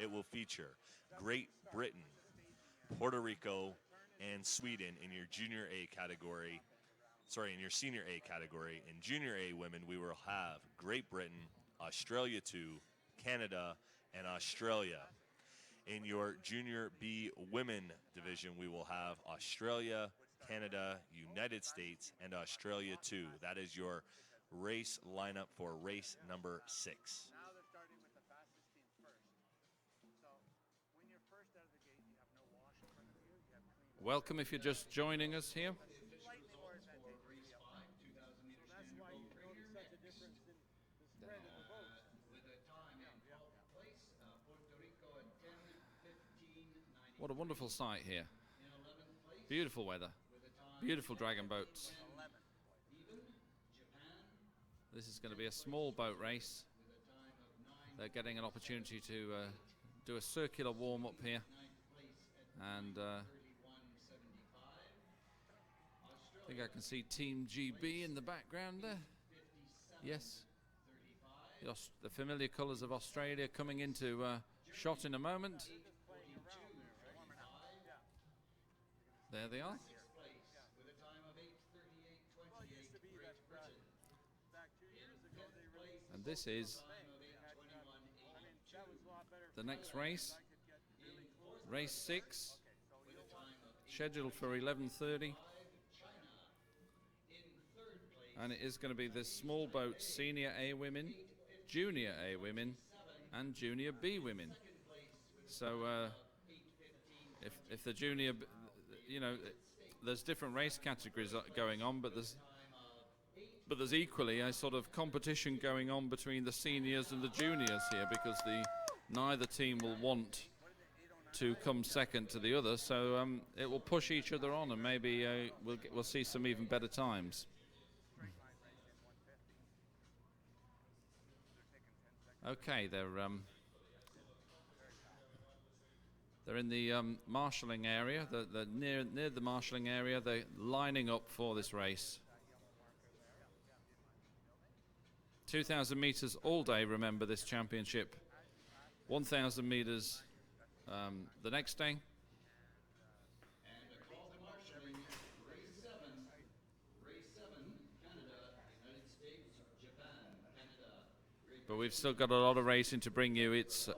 It will feature Great Britain, Puerto Rico, and Sweden in your junior A category. Sorry, in your senior A category. In junior A women, we will have Great Britain, Australia 2, Canada, and Australia. In your junior B women division, we will have Australia, Canada, United States, and Australia 2. That is your race lineup for race number 6. Now they're starting with the fastest team first. So when you're first out of the gate, you have no wash in front of you. You have clean. Welcome if you're just joining us here. Slightly more advantageous to be up front. So that's why you notice such a difference in the spread of the votes. With a time in 12th place, Puerto Rico at 10:15:90. What a wonderful sight here. In 11th place, Beautiful weather. with a time Beautiful dragon boats. 11. even, Japan This is going to be a small boat race. with a time of 9. They're getting an opportunity to do a circular warm-up here. 9th place at And 31:75. I think I can see Team GB in the background there. Yes. The familiar colours of Australia coming into shot in a moment. There they are. With a time of 8:38:28. Well, it used to be that back 2 years ago they released. And this is Time of 8:21:80. I mean, that was a lot better. the next race. I could get really close. Race 6, With a time of scheduled for 11:30. China in 3rd place. And it is going to be the small boat senior A women, junior A women, and junior B women. So if the junior, there's different race categories going on, but there's equally a sort of competition going on between the seniors and the juniors here, because neither team will want to come second to the other, so it will push each other on, and maybe we'll see some even better times. Okay, they're in the marshalling area. They're near the marshalling area. They're lining up for this race. 2,000 meters all day. Remember this championship. 1,000 meters the next day. And a call to marshalling. Race 7, Canada, United States, Japan, Canada. But we've still got a lot of racing to bring you. It's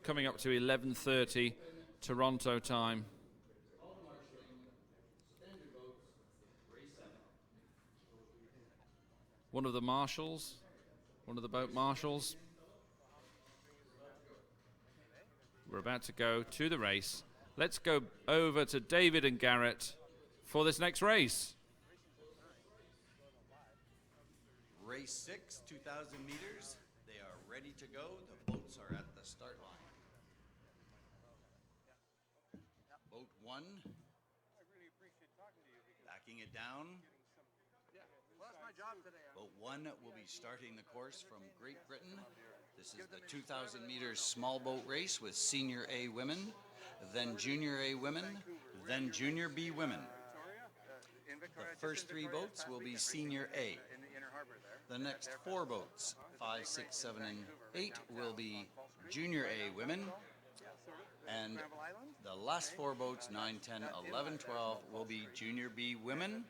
coming up to 11:30 Toronto time. Call to marshalling. Standard votes. Race 7. One of the marshals, one of the boat marshals. We're about to go to the race. Let's go over to David and Garrett for this next race. Race 6, 2,000 meters. They are ready to go. The boats are at the start line. Boat 1, I really appreciate talking to you because backing it down. well, that's my job today. Boat 1 will be starting the course from Great Britain. This is the 2,000 meters small boat race with senior A women, then junior A women, then junior B women. The first 3 boats will be senior A. In the inner harbor there. The next 4 boats, 5, 6, 7, and 8, will be junior A women. And Scramble Island. the last 4 boats, 9, 10, 11, 12, will be junior B women.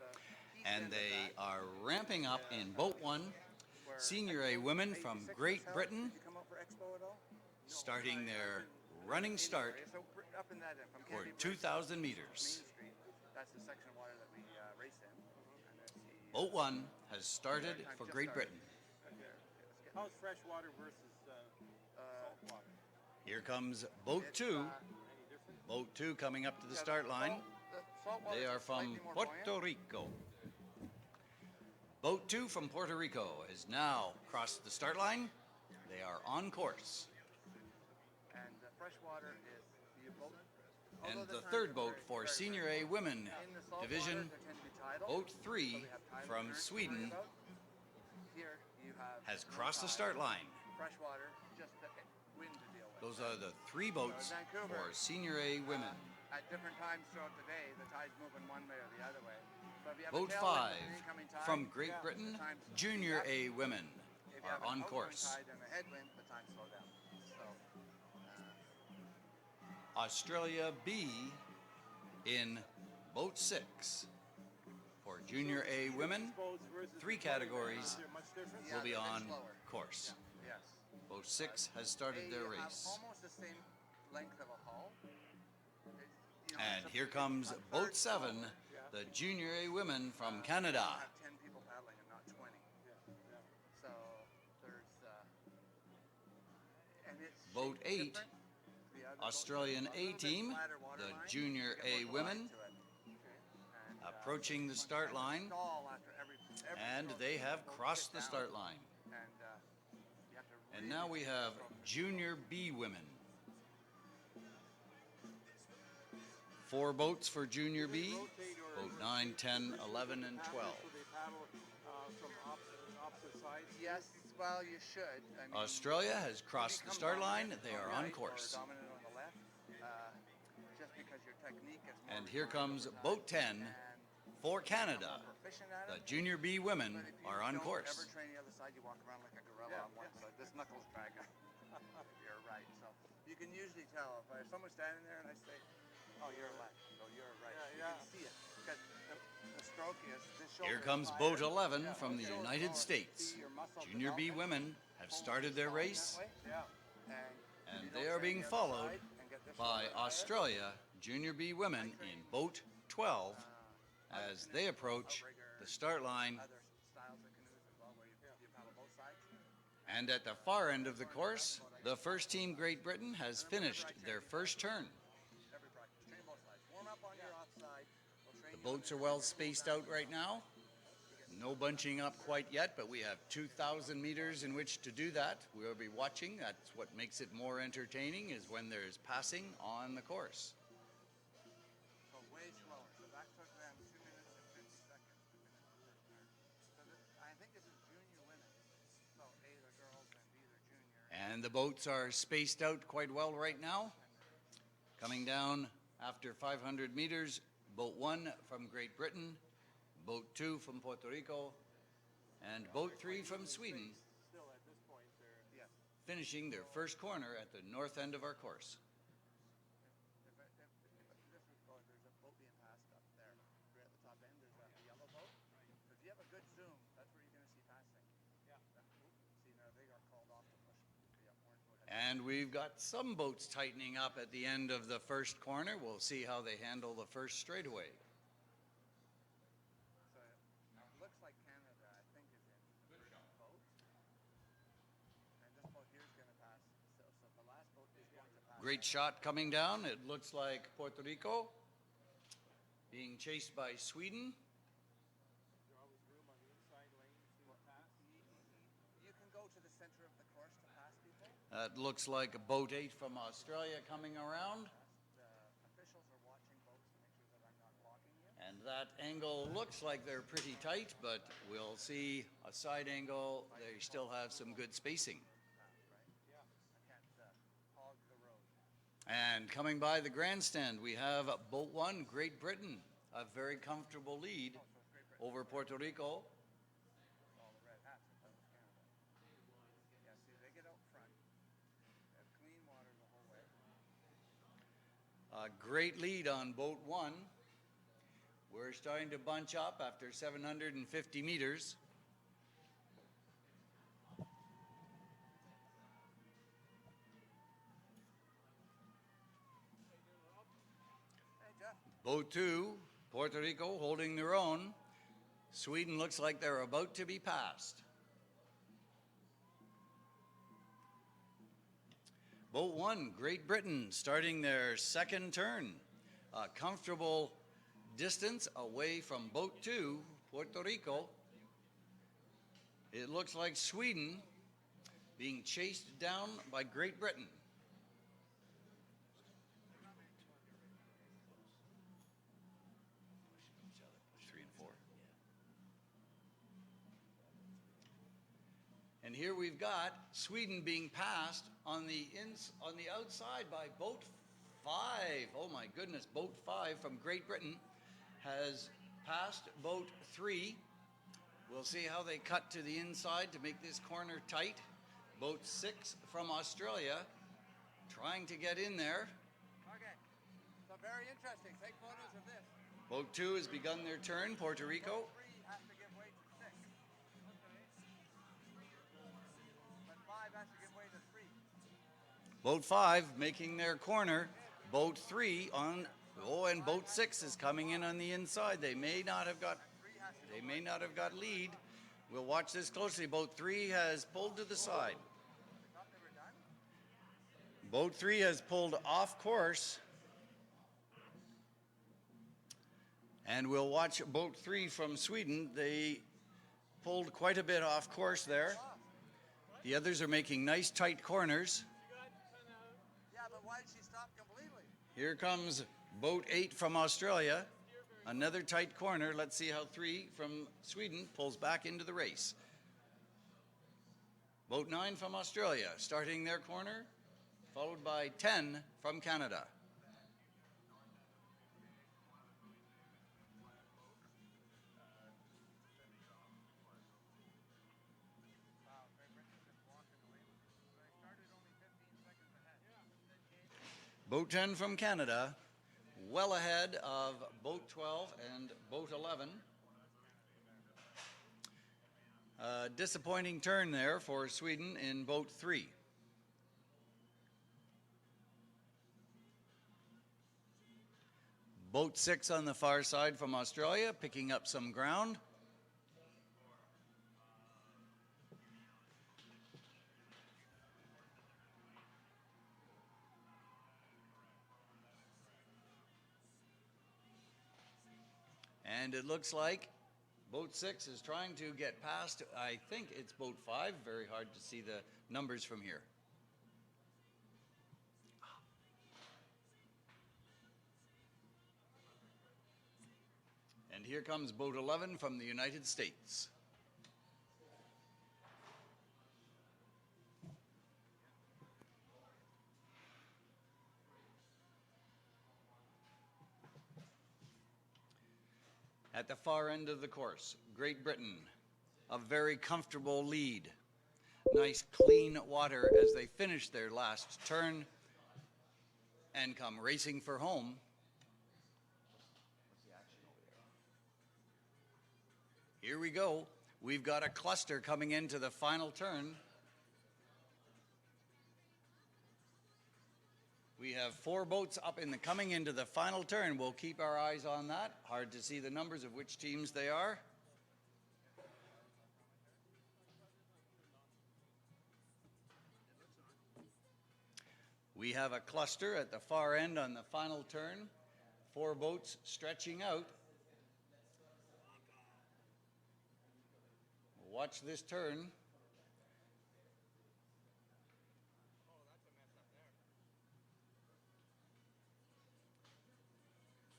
And they are ramping up in boat 1, senior A women from Great Britain, Did you come up for Expo at all? starting their running start So up in that end, from for Candy Bridge, 2,000 Main meters. Street. That's the section of water that we race in. And that's the, Boat 1 has started for Great Britain. how's fresh water versus salt water? Here comes Boat 2. Boat 2 coming up to the start line. They are from Puerto Rico. Boat 2 from Puerto Rico is now crossed the start line. They are on course. And fresh water is the boat. And the third boat for Senior A Women Division, Boat 3 from Sweden, Here you have has crossed the start line. fresh water, just the wind to deal with. Those are the 3 boats for Senior A Women. At different times throughout the day, the tide's moving one way or the other way. So if you have Boat a tailwind 5 and an incoming tide, from Great Britain, the times Junior slow down. A Women If you are have an on outgoing course. tide and a headwind, the times slow down. So Australia B in boat 6. For Junior A women, 3 categories will be on course. Yes. Boat 6 has started They their have race. almost the same length of a hull. And here comes boat 7, the Junior A women from Canada. Have 10 people paddling and not 20. So there's and it's Boat shaped 8, different. The other Australian boats, a A little bit team, flatter water the line, Junior you get A more women, glide to it. And, approaching the start line, stall after every and stroke. they have Don't crossed sit the down. start line. And you have to And really now we take have the stroke. Junior B women. 4 boats for Junior B, boat 9, 10, 11, and 12. So they paddle from opposite sides. Yes, well, you should. I mean, Australia has crossed the become start line. dominant They on are the on right course. Or dominant on the left, just because your technique is more And here refined comes over time. boat 10 And for you're Canada. more proficient at The it. Junior B women But if you are on don't course. ever train the other side, you walk around like a gorilla on one side. This knuckles dragging. You're right. So you can usually tell if someone's standing there and I say, "Oh, you're left," so you're right. You can see it because the stroke is this shoulder. Here is comes higher. boat 11 Yeah, from the this shoulder's United lower. States. See your muscle Junior B development. women have started their race, and you they don't are train being the other followed side and get this by shoulder higher. Australia Junior B women in boat 12 as they approach the start line. Other styles of canoes as well, where you paddle both sides. And at the far end of the course, the first team Great Britain has finished their first turn. Every practice, train both sides. Warm up on your offside. We'll train The you on boats are your well side. spaced out right now. No bunching up quite yet, but we have 2,000 meters in which to do that. We'll be watching. That's what makes it more entertaining, is when there's passing on the course. So way slower. So that took them 2 minutes and 50 seconds to finish the first turn. So I think this is junior women. So A, they're girls, and B, they're junior. And the boats are spaced out quite well right now. Coming down after 500 meters, boat 1 from Great Britain, boat 2 from Puerto Rico, and boat 3 from Sweden, Still at this point, they're Yes. finishing their first corner at the north end of our course. This is going, there's a boat being passed up there. Right at the top end, there's a yellow boat. So if you have a good zoom, that's where you're going to see passing. Yeah. See, now they are called off to push the orange boat ahead. And we've got some boats tightening up at the end of the first corner. We'll see how they handle the first straightaway. So it looks like Canada, I think, is in the first boat. And this boat here is going to pass. So the last boat is going to pass. Great shot coming down. It looks like Puerto Rico being chased by Sweden. there always room on the inside lane to pass. You can go to the center of the course to pass people. It looks like boat 8 from Australia coming around. The officials are watching boats to make sure that I'm not blocking you. And that angle looks like they're pretty tight, but we'll see a side angle. They still have some good spacing. I can't hog the road. And coming by the grandstand, we have boat 1, Great Britain, a very comfortable lead over Puerto Rico. All the red hats, if that was Canada. Yeah, see, they get out front. They have clean water the whole way. A great lead on boat 1. We're starting to bunch up after 750 meters. Hey, Jeff. Boat 2, Puerto Rico holding their own. Sweden looks like they're about to be passed. Boat 1, Great Britain, starting their second turn. A comfortable distance away from boat 2, Puerto Rico. It looks like Sweden being chased down by Great Britain. Three and 4. And here we've got Sweden being passed on the outside by boat 5. Oh my goodness, boat 5 from Great Britain has passed boat 3. We'll see how they cut to the inside to make this corner tight. Boat 6 from Australia trying to get in there. Okay. very interesting. Take photos of this. Boat 2 has begun their turn, Puerto Rico. 3 has to give way to 6. But 5 has to give way to 3. Boat 5 making their corner. Boat 3 on, oh, and boat 6 is coming in on the inside. They may not have got lead. We'll watch this closely. Boat 3 has pulled to the side. Boat 3 has pulled off course. And we'll watch boat 3 from Sweden. They pulled quite a bit off course there. The others are making nice tight corners. Yeah, but why did she stop completely? Here comes boat 8 from Australia. Another tight corner. Let's see how 3 from Sweden pulls back into the race. Boat 9 from Australia starting their corner, followed by 10 from Canada. Boat 10 from Canada, well ahead of boat 12 and boat 11. Disappointing turn there for Sweden in boat 3. Boat 6 on the far side from Australia, picking up some ground. And it looks like boat 6 is trying to get past, I think it's boat 5. Very hard to see the numbers from here. And here comes boat 11 from the United States. At the far end of the course, Great Britain, a very comfortable lead. Nice clean water as they finish their last turn and come racing for home. Here we go. We've got a cluster coming into the final turn. We have 4 boats up in the coming into the final turn. We'll keep our eyes on that. Hard to see the numbers of which teams they are. We have a cluster at the far end on the final turn. 4 boats stretching out. Watch this turn.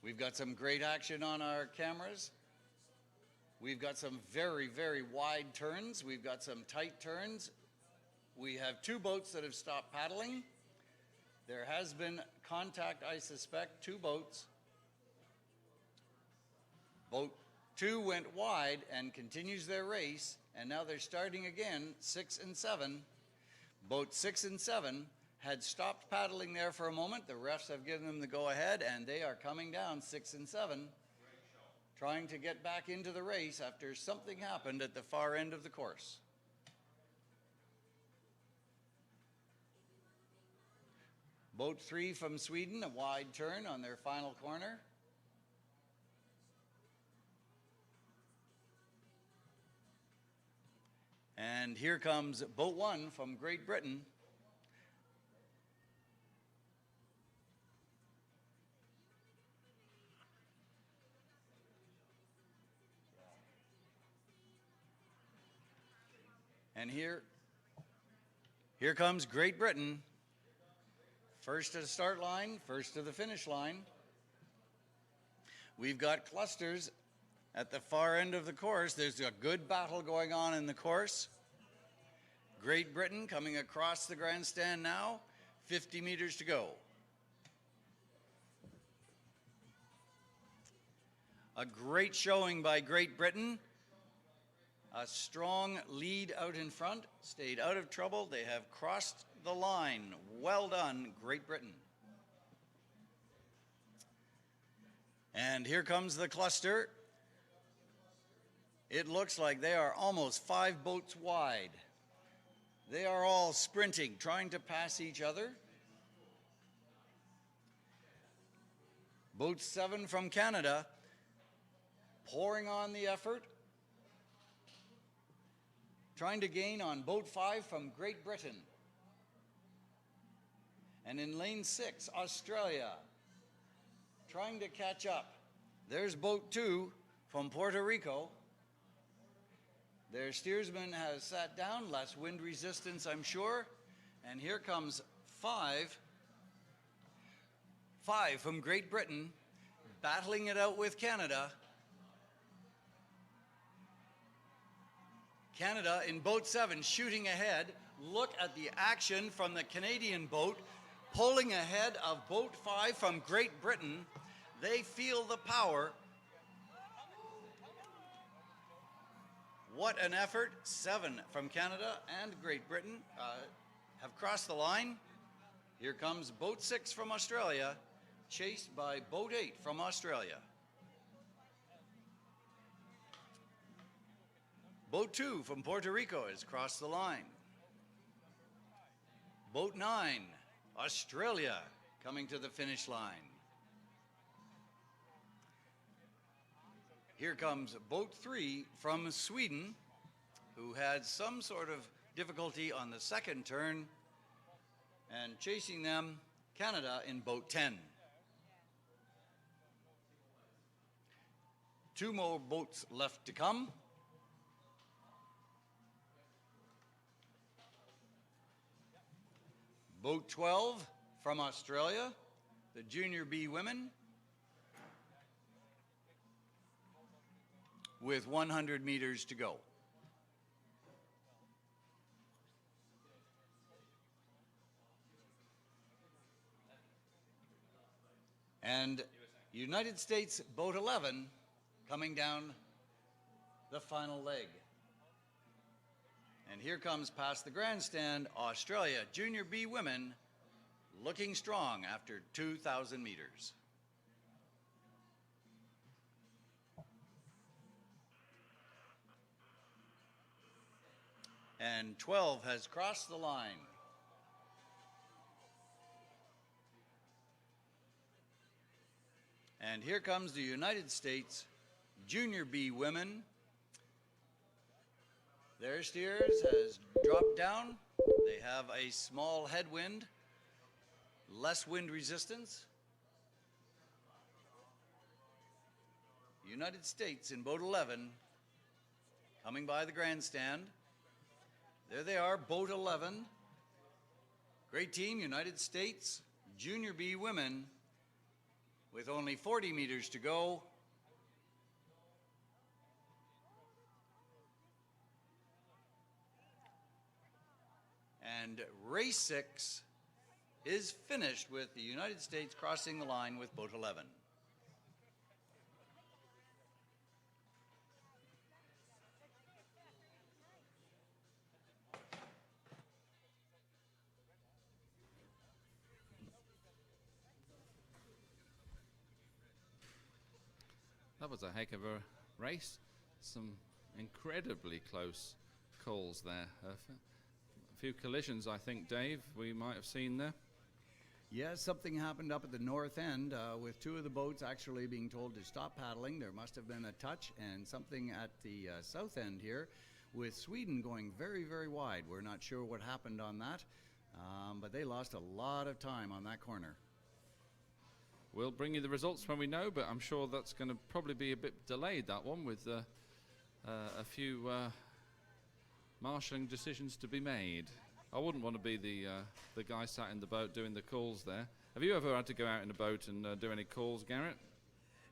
We've got some great action on our cameras. We've got some very, very wide turns. We've got some tight turns. We have 2 boats that have stopped paddling. There has been contact, I suspect, 2 boats. Boat 2 went wide and continues their race, and now they're starting again, 6 and 7. Boat 6 and 7 had stopped paddling there for a moment. The refs have given them the go-ahead, and they are coming down 6 and 7, trying to get back into the race after something happened at the far end of the course. Boat 3 from Sweden, a wide turn on their final corner. And here comes boat 1 from Great Britain. And here comes Great Britain. First to the start line, first to the finish line. We've got clusters at the far end of the course. There's a good battle going on in the course. Great Britain coming across the grandstand now, 50 meters to go. A great showing by Great Britain. A strong lead out in front, stayed out of trouble. They have crossed the line. Well done, Great Britain. And here comes the cluster. It looks like they are almost 5 boats wide. They are all sprinting, trying to pass each other. Boat 7 from Canada pouring on the effort, trying to gain on boat 5 from Great Britain. And in lane 6, Australia trying to catch up. There's boat 2 from Puerto Rico. Their steersman has sat down, less wind resistance, I'm sure. And here comes 5 from Great Britain, battling it out with Canada. Canada in boat 7 shooting ahead. Look at the action from the Canadian boat, pulling ahead of boat 5 from Great Britain. They feel the power. What an effort. 7 from Canada and Great Britain have crossed the line. Here comes boat 6 from Australia, chased by boat 8 from Australia. Boat 2 from Puerto Rico has crossed the line. Boat 9, Australia, coming to the finish line. Here comes boat 3 from Sweden, who had some sort of difficulty on the second turn, and chasing them, Canada in boat 10. 2 more boats left to come. Boat 12 from Australia, the Junior B women, with 100 meters to go. And United States boat 11 coming down the final leg. And here comes past the grandstand, Australia Junior B women, looking strong after 2,000 meters. And 12 has crossed the line. And here comes the United States Junior B women. Their steers has dropped down. They have a small headwind, less wind resistance. United States in boat 11 coming by the grandstand. There they are, boat 11. Great team, United States Junior B women, with only 40 meters to go. And race 6 is finished with the United States crossing the line with boat 11. That was a heck of a race. Some incredibly close calls there. A few collisions, I think, Dave, we might have seen there. Yes, something happened up at the north end with 2 of the boats actually being told to stop paddling. There must have been a touch, and something at the south end here with Sweden going very, very wide. We're not sure what happened on that, but they lost a lot of time on that corner. We'll bring you the results when we know, but I'm sure that's going to probably be a bit delayed, that one, with a few marshalling decisions to be made. I wouldn't want to be the guy sat in the boat doing the calls there. Have you ever had to go out in a boat and do any calls, Garrett?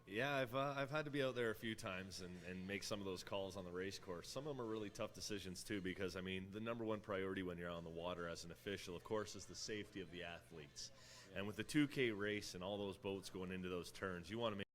Yeah, I've had to be out there a few times and make some of those calls on the race course. Some of them are really tough decisions too, because I mean the number one priority when you're on the water as an official, of course, is the safety of the athletes. And with the 2K race and all those boats going into those turns, you want to make